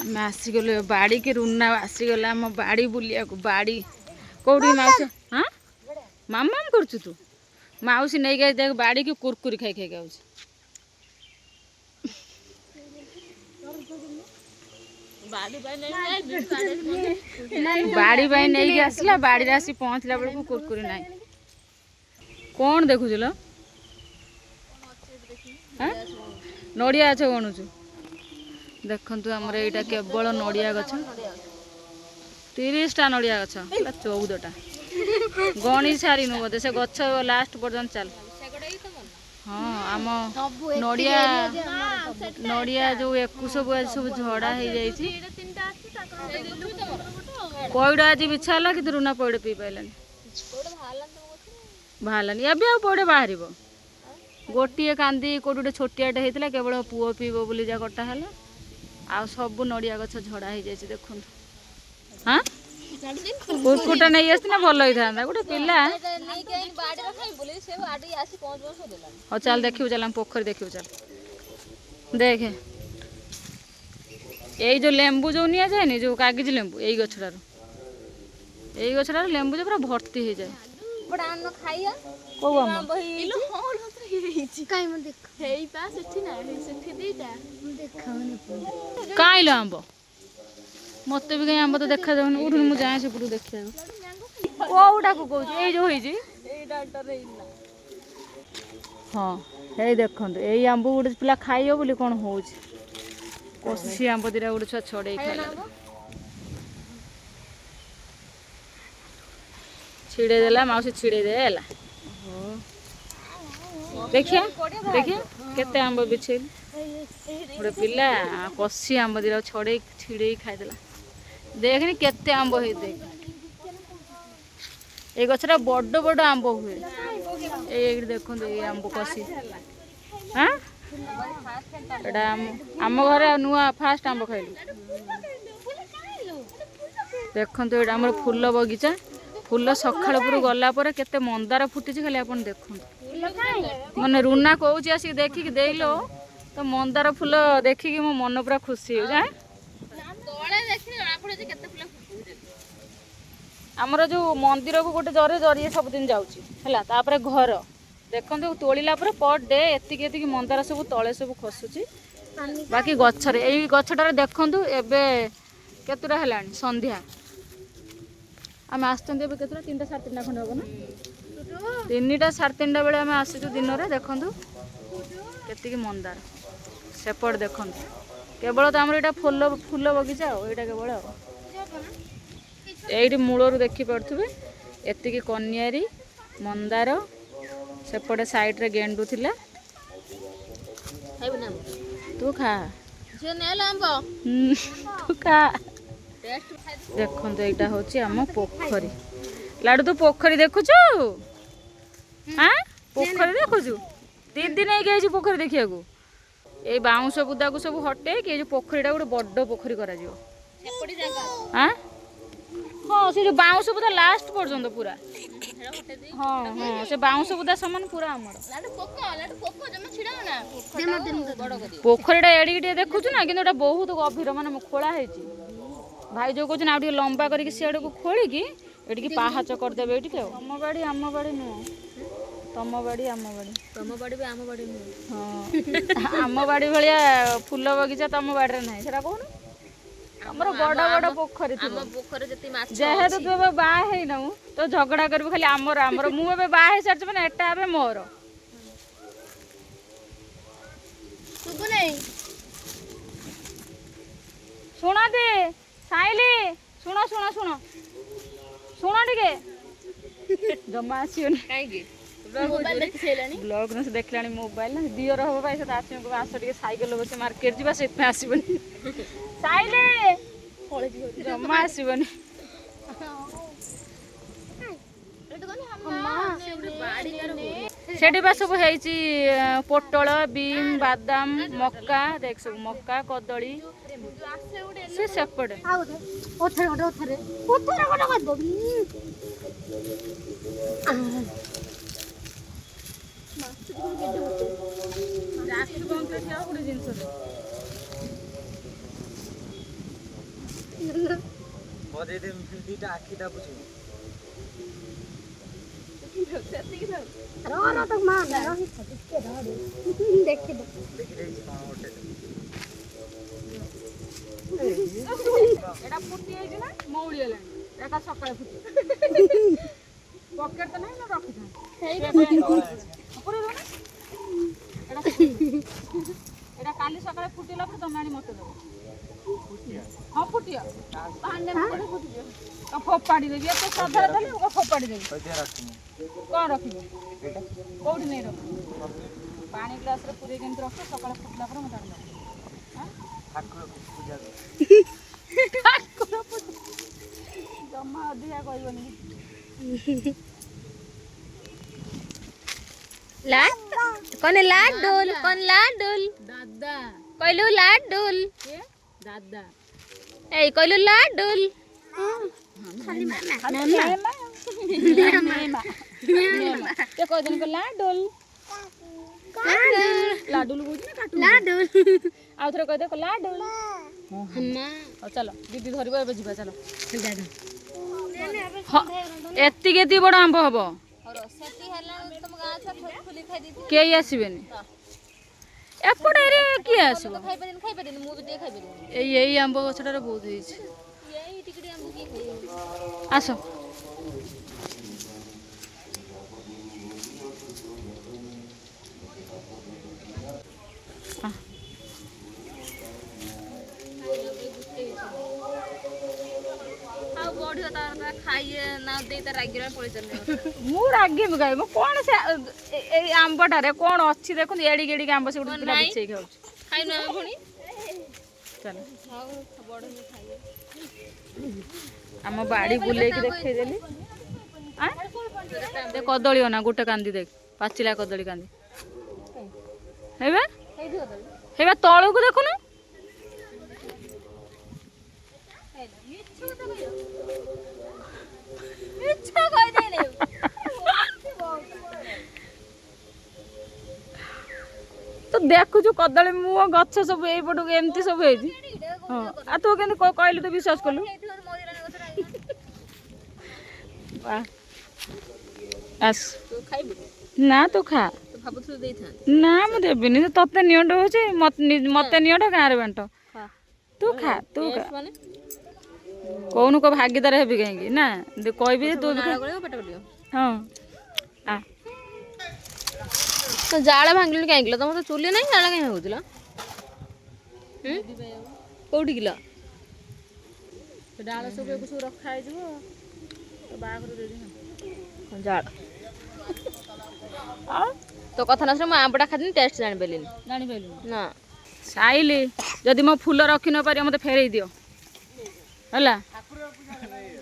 आम आसीगल बाड़ी के रुना आसीगला आम बाड़ी बुलिया बाड़ी कौटी माउसी हाँ मामा कर तू माउसी नहीं गई देख बाड़ी की कुरकुरी खाई खाई गाँव बाड़ी बाई नहीं आसला बाड़ी आसी पहुँचला बेलू कुरकुरी ना कौन देखुच लो नड़िया गछ गणुचु देखु आमर यहाँ केवल नड़िया गछ 30टा नड़िया गछ 14टा गणी सारिनु बोधे से गछ लास्ट पर्यंत चल हाँ आम नड़िया नड़िया जो 21 सब झड़ा हो जाए पईड़ आज बिछा है कि रुना पईड़ पी पाइलानी बाहरलानी अब पईड़ बाहर गोटे कांदी कौट गोटे छोटियाटे होता केवल पुओ पीब बोली जा कटा है आ सब नड़िया गछ झड़ा हो जाए देखु हाँ कुरकुटा नहीं आसना भल होता गोटे पिला हाँ चल देखिए चल पोखरी देखिए चल देखे यही जो लेंबू जो नि जाए जो कागज लेंबू यही गछटार लेंबू जो पूरा भर्ती हो जाए कहीं आंब मत भी कहीं आंब तो देखा जाऊन उठ मुझे जाए से देखा कौटा को कौन ये जो हाँ ये देखो यही आंब गोटे पिला खाइब बोली कौन हो कषि आंब दिटा गोटे छुआ छड़े खाइला छिड़े देला माउसी छिड़े देला देखिए देखिए केते आंब बिछेल गोटे पिला कषि आंब दिटा छड़े छिड़े खाइदेला देखनी केते आंब हो देख ये गछरा बड़ बड़ आंब हुए ये देखो ये आंब कषि हाँ एटा आम घर नुआ फास्ट आंब खाइलु देखो ये आम फूल बगीचा फूल सकाल पुर गला केते मंदार फुटी खाली आप देखो मैंने रुना कौच आसिक देखिक देलो तो मंदार फूल देखिकी मो मन पूरा खुशी हो जाए आमर जो मंदिर को गोटे जरे जरिए सबुदिन जाऊँगी घर देखो तोड़ला पर डे एति मंदार सब तले सब खसुची बाकी गचर यही गछटार देखु एबे केतुरा है संध्या आम आसते 3टा 3:30 खंड हम ना 3टा 3:30 बेले आम आसचु दिन में देखु के मंदार सेपट देखु केवल तो आम यहाँ फूल फूल बगीचा यहाँ केवल यही मूलर देखिपे एति कनियारी मंदार सेपटे साइड रे गेंडू थिला तू खा तू खा देखो यहाँ हूँ आम पोखरी लाडू तू पोखरी देखुचु हाँ पोखरी देखुचु 3 दिन नहीं पोखरी देखिया ये बाउंस बुदा को सब हटे कि जो पोखरीटा गोटे बड़ पोखरी करा हाँ हाँ से जो बाउंस बुदा लास्ट पर्यंत पूरा हाँ हाँ से बाउंस बुदा सामान पूरा आमर पोखरीटा एडिके देखुचु ना कि बहुत गभीर माने खोला है भाई जो कहते आउ लंबा करके सियाड़ को खोलिकी ये पाहाच करदेवे ये आम बाड़ी नुह तम बाड़ी आम बाड़ी भी आम बाड़ी नुह हाँ आम बाड़ी भाया फूल बगीचा तम बाड़ी ना से कौन आमर बड़ बड़ पोखरी जेहेतु तू ए बाहे नौ तो झगड़ा कर खाली आमर आमर मुझे बाहे सारी मैंने एटा ए मोर शुणा दे साइली शुण शुण शुण शुण टे जमा आसोनी ब्लॉग न देखला मोबाइल ना दियर हम भाई आस टे सैकेल बस मार्केट जा से आसबनी साइले जमा आसबनी सेठी बा सब पोटल बीम बादाम मक्का देख सब मक्का कदली से सेपटे बजे दे दीटा आखी दा बुझू रो ना तक मान रही इसके रहो देखि दो देखि रे कोन होटे एटा फुटी आइछ ना मौली हेलानी एका सकाळे फुटी पॉकेट त नाही ना रखि था ऊपर रो ना एटा काली सकाळे फुटीला पर तमे आनी मते दो हां फुटिया पांडे में फुटी गयो तो फोपाड़ी देबी तो साधा देली को फोपाड़ी देबी कते रखी कोन रखिबो एटा कोठी नै रख पानी ग्लास रे पूरे केंत रख सकाळे फुटला पर मते आनी हां ठाकुर पूजा ठाकुर पूजा जम्मा अधिया कहबनी लाड कोन लाडुल दादा कइलु लाडुल के दादा ए कइलु लाडुल खाली मेमा ते कह दिन को लाडुल लाडुल बुझ ना काटू लाडुल आ थोड़ा कह दे को लाडुल हम्मा चलो दीदी धरबो एबे जीवा चलो दादा एत्ती केती बड़ आंब हबो और सेती हला तुम गाछ फुली खाइ दी के आसीबेनी एपटे रे के आसो खाइ परिन मु भी खाइ परिन एई आंब गछटार बहुत होइछ यही टिकड़ी हम की खाइ आसो हाउ बॉडी होता खाइए ना दे त रागिरा पड़े चले मु रागे गाय मो कोन से ए आंबटा रे कोन अछि देखुन एडी गेडी आंब से उठ पिला बिछे खाउ खाइ ना भणी चलो हाउ बॉडी में खाइए हम बाड़ी बुले के देखै देली आ दे कदली ना गुटे कांदी देख पाचिला कदली कांदी हेबे हेबे तळो को देखुन इच्छा कहि दे ने तो देखु कदली मु गछ सब एई पटु एमती सब हेजी हां आ तू केन कहलु तो विश्वास करलु वाह आस तू खाइबो ना तू खा तो भाबुथु देई था ना मु देबिनी तते नियंड होचे मते नियंड गारे बांट खा तू खा तू खा माने कौन को भागीदार हेबी कहीं ना कहबी तू भी नाळ गळियो पेट गळियो हाँ आ तो जाळ भांगलुनी काहे गेला तमर तो चुली नाही जाळ काहे होतला कोठी गेला तो डाल सब कुछ रखा है जो तो बागर दे दी जाळ आ तो कथा ना म आंबडा खादिन टेस्ट जानि बेलिन जानि बेलु ना साइली जदि मो फूल रखि न पारि मते फेरई दियो हला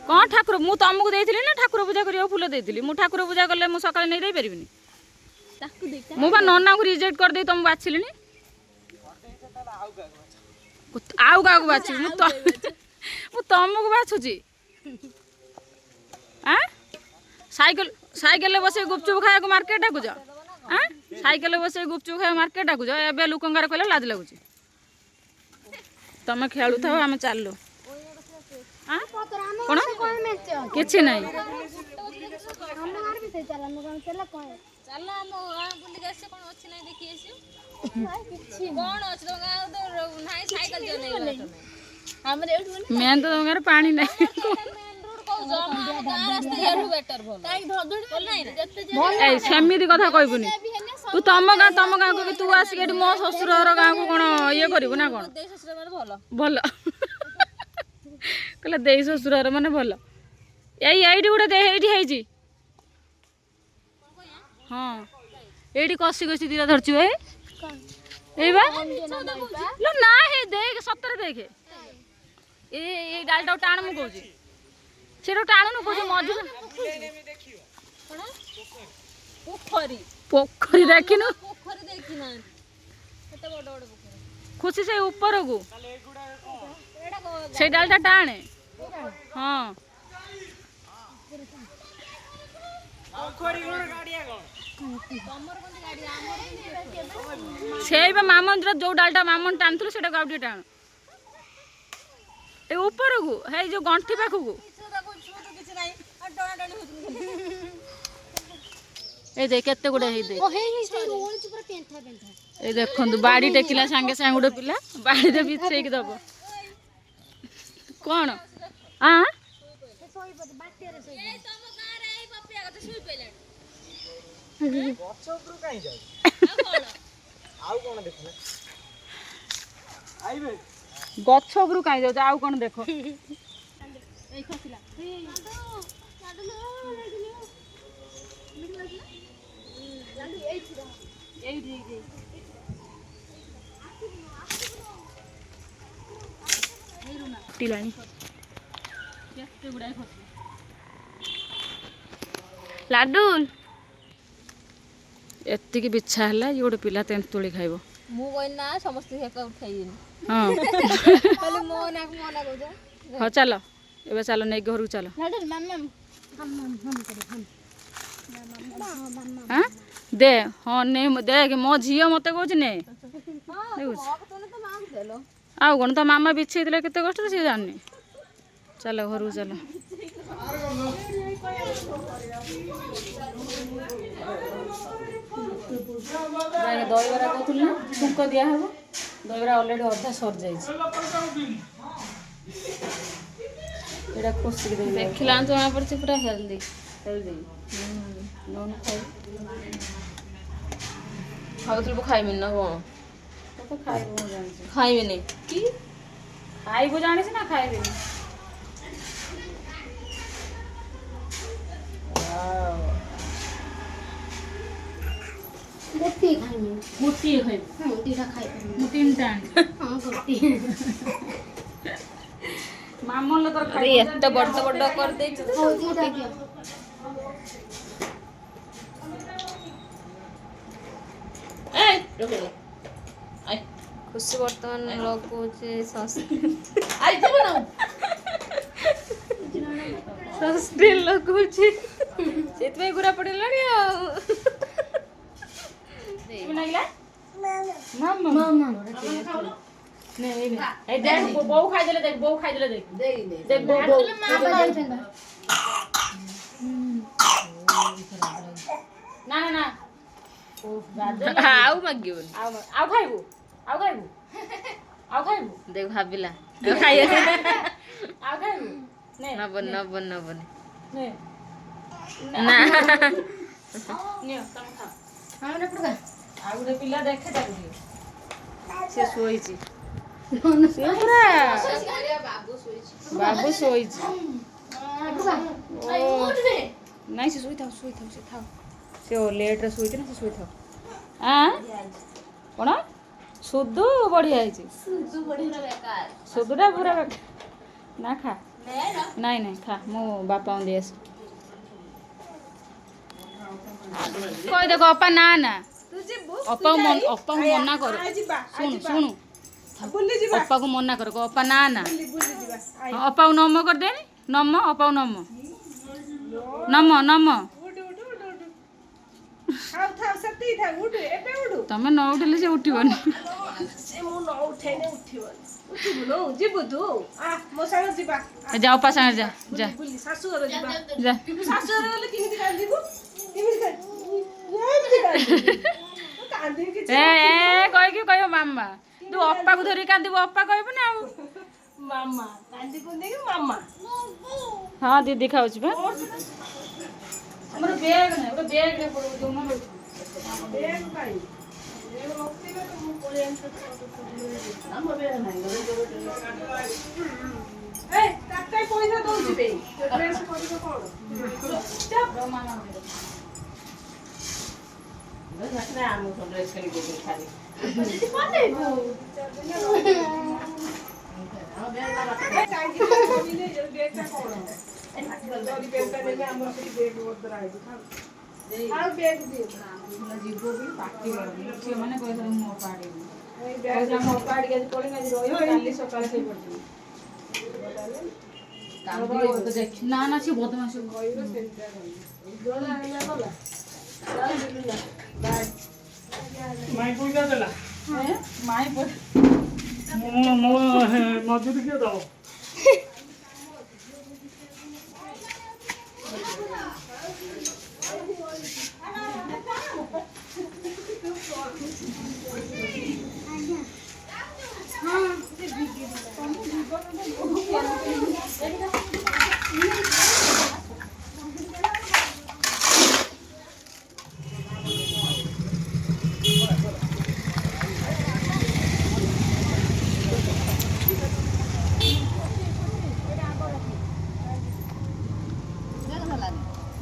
कौन ठाकुर मु तुमको देइथिली ना ठाकुर पूजा करियो फूल देइथिली मु ठाकुर पूजा करले मु सकाळे नै देइ परिबिनी ताकू देखा मु बा नन्ना को रिजेक्ट कर दे तुम बाछिली नी आउ गागु बाछि मु तुमको बाछुची हां साइकिल ले बसे गुपचुप खाया को मार्केट डाकु जा हां साइकिल ले बसे गुपचुप खाया मार्केट डाकु जा एबे लुकंगार कहले लाज लागुची तमे खेलु थाओ हम चाललो हां कोन किछि नै चल हम बुली गसे कोन अछि नै देखि आसी कोन अछि तो गां तो नाही साइकिल जो नै हमरे एठु मेन तो तमगार पानी नै मेन रोड को जमा गां रास्ता एठु बेटर भल काई धदुडी बोल नै ए सेमिति कथा कहबुनी तू तम गां को तू आसी एठी मो ससुर घर गां को कोन ये करिवु ना कोन देश ससुर माने भल भल कहले देई ससुर घर माने भल एइठी गुडे दे एइठी हेजी हाँ एइठी कसी कसी दिरा धरछि बे एइ बा लो ना हे देख सतरे देख ए डालटा टाण मु कहूची सेरो टाणु न कहूची मधु पोखरी पोखरी देखिनु पोखरी देखि ना केते बड़ बड़ पोखरी खुशी से ऊपर को से डालटा टाणे हाँ से मामन जो डालटा मामन टाणुथुलु सेटा गाउडी टाण ଏ ଉପରକୁ ହେଇ ଯୋଉ ଗଣ୍ଠି ପାଖକୁ ଏ ଦେ କେତେ ଗୁଡେ ହେଇ ଦେ ଏ ଦେଖନ୍ତୁ ବାଡି ଟେକିଲା ସାଙ୍ଗେ ସାଙ୍ଗେ ଗୋଟେ ପିଲା ବାଡିରେ ବିଛେଇକି ଦବ କଣ ଆ ଗଛ ଉପରୁ କାହିଁ ଯାଉ ଆଉ କଣ ଦେଖିଲେ ଆଇବେ ଗଛ ଉପରୁ କାହିଁ ଯାଉଛି ଆଉ କଣ ଦେଖ ଲାଡୁଲ ଏତିକି ବିଛା ହେଲା ଇଏ ଗୋଟେ ପିଲା ତେନ୍ତୁଳି ଖାଇବ ମୁଁ କହିଲି ନା ସମସ୍ତେ ଖାଇବେନି ହଁ ଖାଲି ମୋ ନା କହୁଛ ହଁ ଚାଲ ଏବେ ଚାଲ ନେଇକି ଘରକୁ ଚାଲ ଆଁ? ଦେ ହଁ ନେ ଦେଖ ମୋ ଝିଅ ମତେ କହୁଛି ନେ ଆଉ କଣ ତା ମାମା ବିଛେଇଥିଲେ କେତେ କଷ୍ଟରେ ସିଏ ଜାଣିନି ଚାଲ ଘରକୁ ଚାଲ ଦହିବରା କହୁଥିଲି ନା ଛୁଙ୍କ ଦିଆହବ ଦହିବରା ଅଲରେଡି ଅଧା ସରିଯାଇଛି ଏଇଟା ଖୁସିକି ଦେଖିଲା ଜଣା ପଡୁଛି ପୁରା ହେଲ୍ଦି ଖାଉଥିଲୁ ଖାଇବିନି ନା କଣ ତ ଖାଇବୁ ମୁଁ ଜାଣିଛି ଖାଇବିନି କି ଖାଇବୁ ଜାଣିଛି ନା ଖାଇବିନି ଗୋଟିଏ ଖାଇବି ଗୋଟିଏ ଖାଇବୁ ଦିଟା ଖାଇବି ମୁଁ ତିନିଟା ଆଣିଛି ହଁ ଗୋଟିଏ ମାମଲ ତୋର ଆରେ ଖାଇବୁ ଏତେ ବଡ ବଡ କରିଦେଇଛୁ ତ ହଉ ଦିଟା ଦିଅ ଖୁସି ବର୍ତ୍ତମାନ ଲଗଉଛି ସନସ୍କ୍ରିନ୍ ଲଗଉଛି ସେଥିପାଇଁ ଗୁରା ପଡିଲାଣି ଆଉ ବୋଉ ଖାଇଦେଲେ ଦେଖ ବୋଉ ଖାଇଦେଲେ ଦେଖ ଦେଖ ବୋଉ ନା ନା ନା ଆଉ ମାଗିବନି ଆଉ ଖାଇବୁ ଆଉ ଖାଇବୁ ଆଉ ଖାଇବୁ ଦେଖ ଭାବିଲା ଆଉ ଖାଇବୁ ନେ ନବନି ନବନି ନବନି ନେ ନା ନିଅ ତମେ ଖାଅ ଆଉ ଗୋଟେ ପିଲା ଦେଖେ ତାକୁ ଟିକେ ସେ ଶୋଇଛି ସେ ପୁରା ବାବୁ ଶୋଇଛି ନାଇଁ ସେ ଶୋଇଥାଉ ସେ ଥାଉ ସେ ଲେଟ୍ରେ ଶୋଇଛି ନା ସେ ଶୋଇଥାଉ ଆଁ କ'ଣ ସୁଧୁ ବଢ଼ିଆ ହେଇଛି ସୁଧୁଟା ପୁରା ନା ଖା ନାଇଁ ନାଇଁ ଖା ମୁଁ ବାପାଙ୍କୁ ଦେଇ ଆସି କହିଦେଖ ଅପା ନା ନା ଅପାକୁ ମନା କର ଶୁଣୁ ଅପାକୁ ମନା କର ଅପା ନା ନା ଅପାକୁ ନମ କରିଦେନି ନମ ଅପାକୁ ନମ ତମେ ନ ଉଠିଲେ ସେ ଉଠିବନି ଯା ଅପା ସାଙ୍ଗରେ ଯା କହିକି କହିବ ମାମା ତୁ ଅପାକୁ ଧରିକି କାନ୍ଦିବୁ ଅପା କହିବୁ ନା ଆଉ ହଁ ଦିଦି ଖାଉଛି ବା ଆମର ବ୍ୟାଗ ନାହିଁ ଗୋଟେ ବ୍ୟାଗରେ ପଇସା ଦଉଛି ନା ନା ସେ ବଦମାସ ମଜୁରୀ କିଏ ଦବ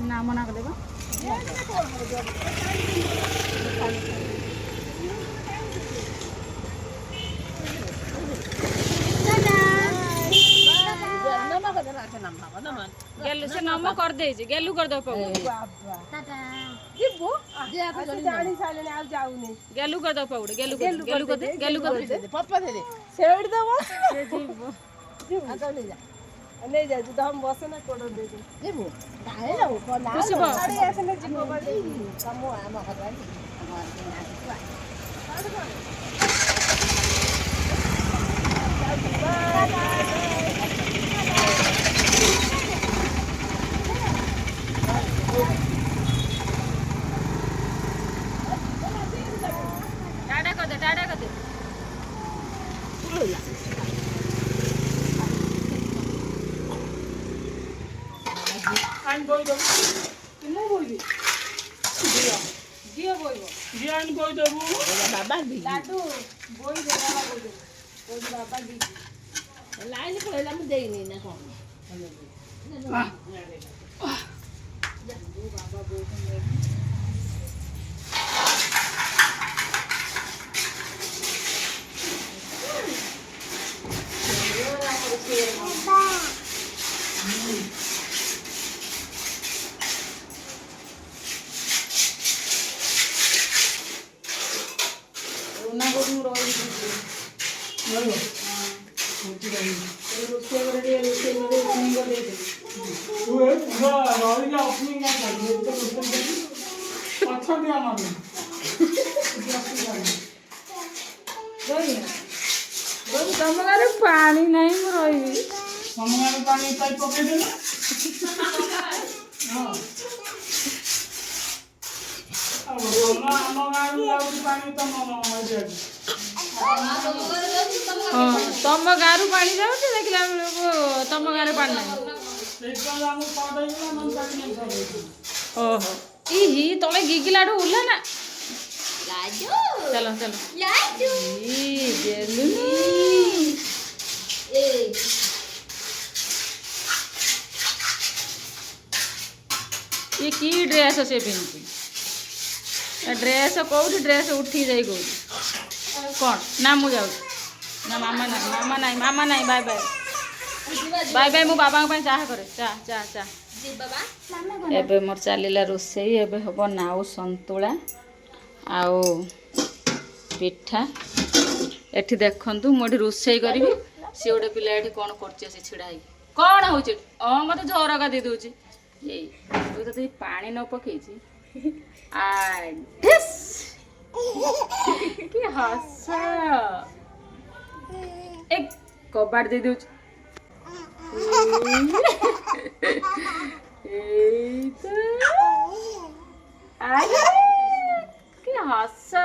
ନା ମନା କଲେ ବା ଗେଲୁ ସେ ନମ କରିଦେଇଛି ଗେଲୁ କରିଦବ ପାଉ ଗେଲୁ କରିଦବ ପାଉଡେ ଗେଲୁ କରିଦେ ଗେଲୁ କରିଦେ ସେଇଠି ଦବ ନେଇ ଯାଉଛି ତ हम ବସେ ନା କୋଡ ଦେଇଛୁ ଯିବୁ କାहे ଯାଉ ନା ଗାଡି ଆସିଲେ ଯିବ ବାଡ଼ି ତମ ଆମ ଘର टाटा कर दे आइन बोल दो किने बोलबी जियो बोलबो जियो आइन बोल देबू बाबा दी लाडू बोल दे बाबा बोल दे बाबा दी लाइन पळेला मु देइनी ना कोन बाबा बोल दे ना को तुम रोई बोलो रोसे करे ओपनिंग कर दे तू ए रोई का ओपनिंग ना कर दे तो अच्छा दिया माने रोई तम गारे पानी नहीं मु रोई समगार पानी पाइप पके दे ना हां अब ना हम गार लाउ पानी तो मनो हो जाए तम गारु पानी जाउछि देखला तम गारे पानी नहीं एकदम हम पाडै ना मन पानी नहीं करे ओहो इही तले गिगिलाडू उला ना लाजू चलो चलो लाजू ई गेलु ए ये की ड्रेस से पिंची ड्रेस कौटी ड्रेस उठी जाई गई कौन ना मु जाऊ ना मामा नहीं बाय बाय बाय बाय मु बाबा के चाह करे चाह चाह चाह जी बाबा एबे मोर चलीला रोसई एबे हबो नाउ संतुला आओ पिठा एठी देखंतु मोठी रोसई करबी से ओडे पिला एठी कोन करचे से छिड़ाई कोन होचे मते झरका दे दोची ए तू तो पानी न पकेची आई दिस की हसा एक कबाट दे दोची की हसा